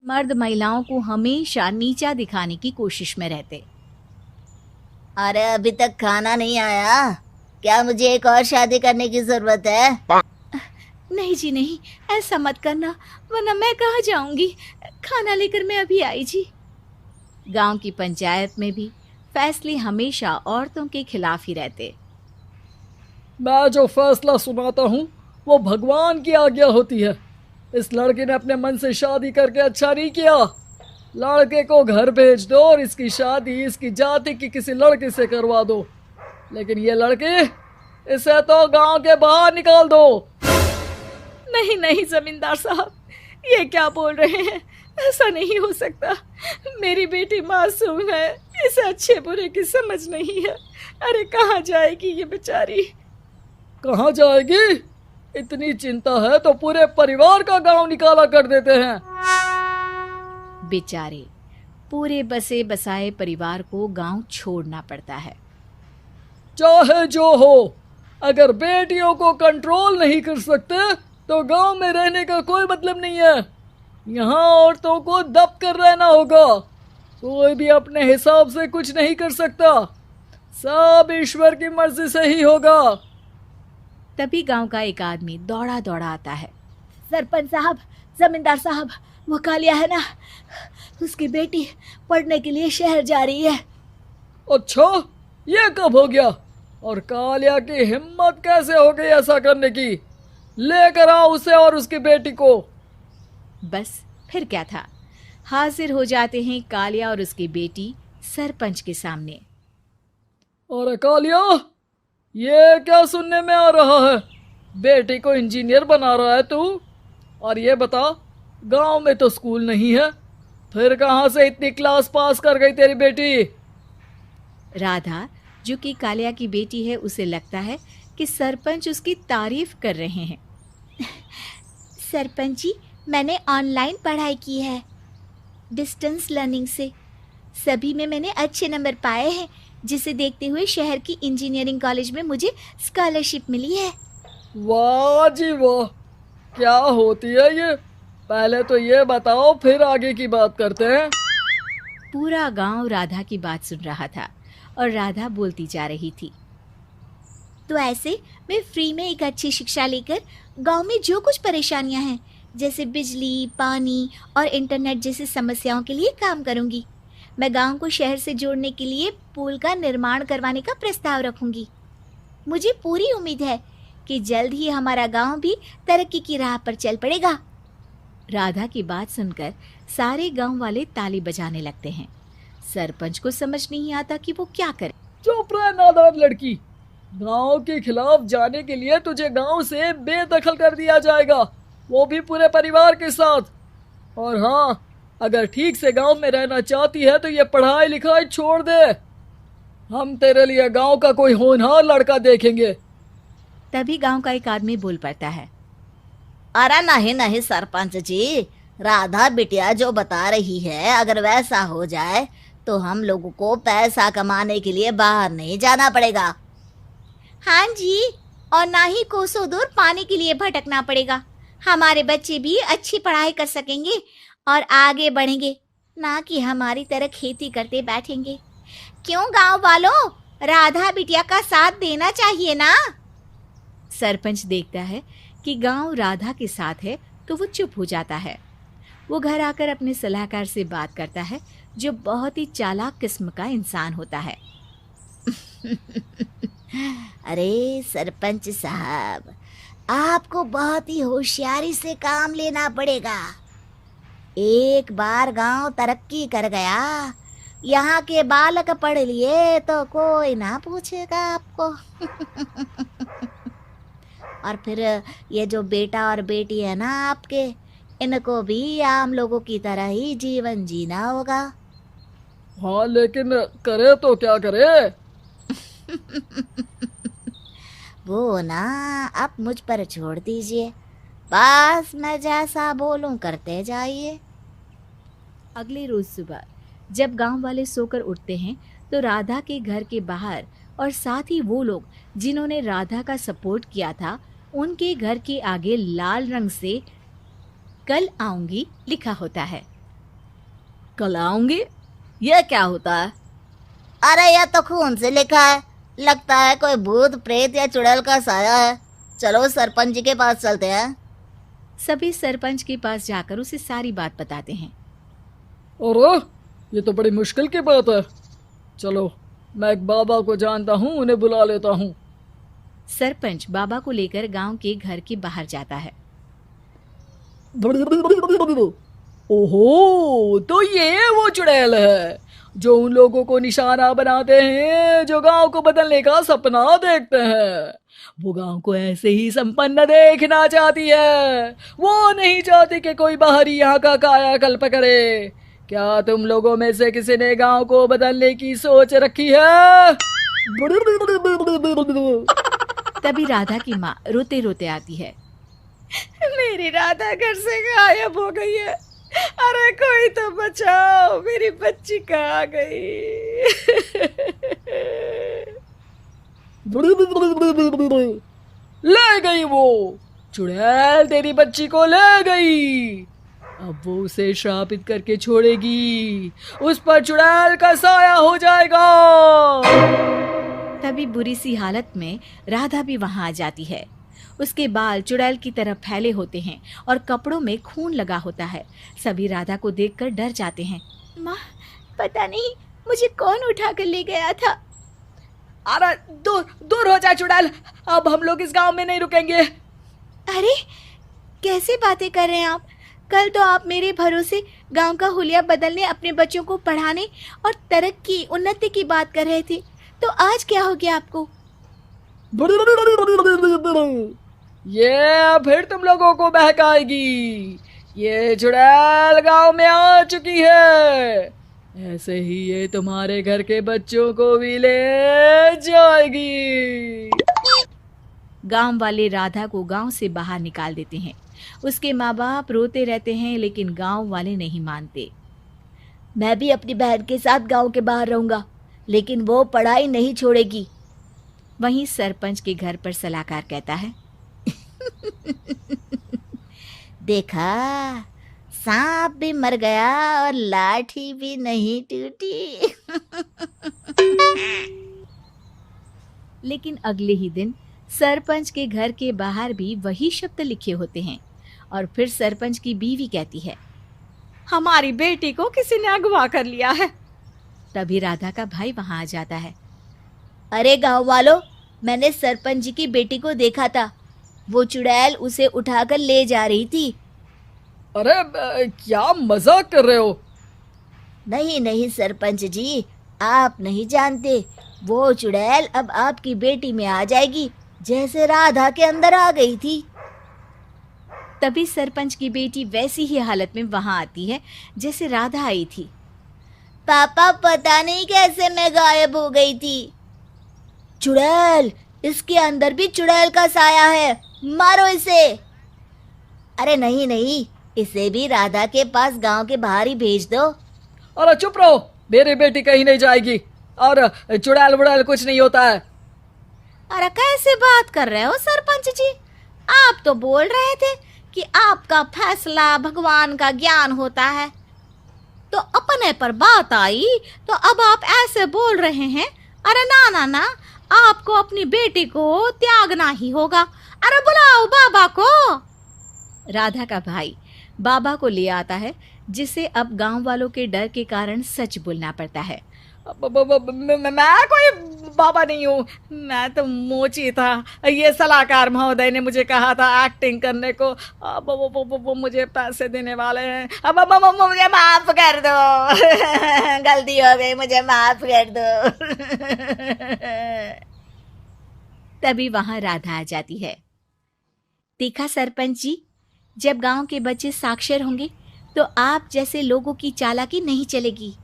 मर्द महिलाओं को हमेशा नीचा दिखाने की कोशिश में रहते। अरे अभी तक खाना नहीं आया, क्या मुझे एक और शादी करने की जरूरत है? नहीं जी नहीं, ऐसा मत करना, वरना मैं कहाँ जाऊंगी। खाना लेकर मैं अभी आई जी। गांव की पंचायत में भी फैसले हमेशा औरतों के खिलाफ ही रहते। मैं जो फैसला सुनाता हूँ वो भगवान की आज्ञा होती है। इस लड़के ने अपने मन से शादी करके अच्छा नहीं किया। लड़के को घर भेज दो और इसकी शादी इसकी जाति की किसी लड़के से करवा दो, लेकिन ये लड़की, इसे तो गांव के बाहर निकाल दो। नहीं नहीं जमींदार साहब, ये क्या बोल रहे हैं? ऐसा नहीं हो सकता। मेरी बेटी मासूम है, इसे अच्छे बुरे की समझ नहीं है। अरे कहाँ जाएगी ये बेचारी? कहाँ जाएगी? इतनी चिंता है तो पूरे परिवार का गांव निकाला कर देते हैं। बेचारे पूरे बसे बसाए परिवार को गांव छोड़ना पड़ता है। चाहे जो हो, अगर बेटियों को कंट्रोल नहीं कर सकते तो गांव में रहने का कोई मतलब नहीं है। यहाँ औरतों को दब कर रहना होगा। कोई भी अपने हिसाब से कुछ नहीं कर सकता, सब ईश्वर की मर्जी से ही होगा। तभी गांव का एक आदमी दौड़ा दौड़ा आता है। सरपंच साहब, जमींदार साहब, वो कालिया है ना, उसकी बेटी पढ़ने के लिए शहर जा रही है। अच्छा, ये कब हो गया? और कालिया की हिम्मत कैसे हो गई ऐसा करने की? लेकर आओ उसे और उसकी बेटी को। बस फिर क्या था, हाजिर हो जाते हैं कालिया और उसकी बेटी सरपंच के सामने। अरे कालिया, ये क्या सुनने में आ रहा है? बेटी को इंजीनियर बना रहा है तू? और ये बता, गांव में तो स्कूल नहीं है, फिर कहाँ से इतनी क्लास पास कर गई तेरी बेटी? राधा, जो कि कालिया की बेटी है, उसे लगता है कि सरपंच उसकी तारीफ कर रहे हैं। सरपंच जी, मैंने ऑनलाइन पढ़ाई की है, डिस्टेंस लर्निंग से। सभी में मैंने अच्छे नंबर पाए हैं, जिसे देखते हुए शहर की इंजीनियरिंग कॉलेज में मुझे स्कॉलरशिप मिली है। वाह जी वाह, क्या होती है ये? पहले तो ये बताओ, फिर आगे की बात करते हैं। पूरा गांव राधा की बात सुन रहा था और राधा बोलती जा रही थी। तो ऐसे मैं फ्री में एक अच्छी शिक्षा लेकर गांव में जो कुछ परेशानियां हैं, जैसे बिजली, पानी और इंटरनेट जैसी समस्याओं के लिए काम करूंगी। मैं गांव को शहर से जोड़ने के लिए पुल का निर्माण करवाने का प्रस्ताव रखूंगी। मुझे पूरी उम्मीद है कि जल्द ही हमारा गांव भी तरक्की की राह पर चल पड़ेगा। राधा की बात सुनकर सारे गांव वाले ताली बजाने लगते हैं। सरपंच को समझ नहीं आता कि वो क्या करे। चुप रह नादान लड़की, गांव के खिलाफ जाने के लिए तुझे गांव से बेदखल कर दिया जाएगा, वो भी पूरे परिवार के साथ। और हाँ, अगर ठीक से गांव में रहना चाहती है तो ये पढ़ाई लिखाई छोड़ दे। हम तेरे लिए गांव का कोई होनहार लड़का देखेंगे। तभी गांव का एक आदमी बोल पड़ता है। अरे नहीं नहीं सरपंच जी, राधा बिटिया जो बता रही है, अगर वैसा हो जाए तो हम लोगों को पैसा कमाने के लिए बाहर नहीं जाना पड़ेगा। हाँ जी, और ना ही कोसों दूर पानी के लिए भटकना पड़ेगा। हमारे बच्चे भी अच्छी पढ़ाई कर सकेंगे और आगे बढ़ेंगे, ना कि हमारी तरह खेती करते बैठेंगे। क्यों गांव वालों, राधा बिटिया का साथ देना चाहिए ना। सरपंच देखता है कि गांव राधा के साथ है तो वो चुप हो जाता है। वो घर आकर अपने सलाहकार से बात करता है, जो बहुत ही चालाक किस्म का इंसान होता है। अरे सरपंच साहब, आपको बहुत ही होशियारी से काम लेना पड़ेगा। एक बार गांव तरक्की कर गया, यहाँ के बालक पढ़ लिए तो कोई ना पूछेगा आपको। और फिर ये जो बेटा और बेटी है ना आपके, इनको भी आम लोगों की तरह ही जीवन जीना होगा। हाँ, लेकिन करे तो क्या करे? वो ना आप मुझ पर छोड़ दीजिए, बस मैं जैसा बोलूं करते जाइए। अगले रोज सुबह जब गांव वाले सोकर उठते हैं तो राधा के घर के बाहर और साथ ही वो लोग जिन्होंने राधा का सपोर्ट किया था, उनके घर के आगे लाल रंग से कल आऊंगी लिखा होता है। कल आऊंगी। यह क्या होता है? अरे यह तो खून से लिखा है, लगता है कोई भूत प्रेत या चुड़ैल का साया है। चलो सरपंच जी के पास चलते हैं। सभी सरपंच के पास जाकर उसे सारी बात बताते हैं। अरे ये तो बड़ी मुश्किल की बात है। चलो मैं एक बाबा को जानता हूँ, उन्हें बुला लेता हूँ। सरपंच बाबा को लेकर गांव के घर के बाहर जाता है। ओहो, तो ये वो चुड़ैल है जो उन लोगों को निशाना बनाते हैं जो गांव को बदलने का सपना देखते हैं। वो गांव को ऐसे ही संपन्न देखना चाहती है। वो नहीं चाहती कि कोई बाहरी यहाँ का कायाकल्प करे। क्या तुम लोगों में से किसी ने गांव को बदलने की सोच रखी है? तभी राधा की माँ रोते रोते आती है। मेरी राधा घर से गायब हो गई है। अरे कोई तो बचाओ, मेरी बच्ची कहाँ गई? ले गई वो चुड़ैल, तेरी बच्ची को ले गई। अब वो उसे श्रापित करके छोड़ेगी, उस पर चुड़ैल का साया हो जाएगा। तभी बुरी सी हालत में राधा भी वहां आ जाती है। उसके बाल चुड़ैल की तरह फैले होते हैं और कपड़ों में खून लगा होता है। सभी राधा को देखकर डर जाते हैं। माँ, पता नहीं मुझे कौन उठा कर ले गया था। अरे दूर दूर हो जा चुड़ैल, अब हम लोग इस गांव में नहीं रुकेंगे। अरे कैसे बातें कर रहे हैं आप? कल तो आप मेरे भरोसे गांव का हुलिया बदलने, अपने बच्चों को पढ़ाने और तरक्की उन्नति की बात कर रहे थे, तो आज क्या हो गया आपको? ये फिर तुम लोगों को बहकाएगी। ये चुड़ैल गांव में आ चुकी है, ऐसे ही ये तुम्हारे घर के बच्चों को भी ले जाएगी। गांव वाले राधा को गांव से बाहर निकाल देते हैं। उसके माँ बाप रोते रहते हैं, लेकिन गांव वाले नहीं मानते। मैं भी अपनी बहन के साथ गांव के बाहर रहूंगा, लेकिन वो पढ़ाई नहीं छोड़ेगी। वहीं सरपंच के घर पर सलाहकार कहता है। देखा, सांप भी मर गया और लाठी भी नहीं टूटी। लेकिन अगले ही दिन सरपंच के घर के बाहर भी वही शब्द लिखे होते हैं। और फिर सरपंच की बीवी कहती है, हमारी बेटी को किसी ने अगवा कर लिया है। तभी राधा का भाई वहां आ जाता है। अरे गांव वालों, मैंने सरपंच जी की बेटी को देखा था। वो चुड़ैल उसे उठाकर ले जा रही थी। अरे क्या मजाक कर रहे हो? नहीं नहीं सरपंच जी, आप नहीं जानते। वो चुड़ैल अब आपकी बेटी में आ जाएगी, जैसे राधा के अंदर आ गई थी। तभी सरपंच की बेटी वैसी ही हालत में वहां आती है जैसे राधा आई थी। पापा, पता नहीं कैसे मैं गायब हो गई थी। चुड़ैल, इसके अंदर भी चुड़ैल का साया है, मारो इसे। अरे नहीं नहीं, इसे भी राधा के पास गांव के बाहर ही भेज दो। अरे चुप रहो, मेरी बेटी कहीं नहीं जाएगी और चुड़ैल वुड़ैल कुछ नहीं होता है। अरे कैसे बात कर रहे हो सरपंच जी? आप तो बोल रहे थे कि आपका फैसला भगवान का ज्ञान होता है, तो अपने पर बात आई तो अब आप ऐसे बोल रहे हैं। अरे ना ना ना, आपको अपनी बेटी को त्यागना ही होगा। अरे बुलाओ बाबा को। राधा का भाई बाबा को ले आता है, जिसे अब गांव वालों के डर के कारण सच बोलना पड़ता है। मैं कोई बाबा नहीं हूँ, मैं तो मोची था। ये सलाहकार महोदय ने मुझे कहा था एक्टिंग करने को। अब वो मुझे पैसे देने वाले हैं। अब मुझे माफ कर दो। गलती हो गई, मुझे माफ कर दो। तभी वहां राधा आ जाती है। देखा सरपंच जी, जब गांव के बच्चे साक्षर होंगे तो आप जैसे लोगों की चालाकी नहीं चलेगी।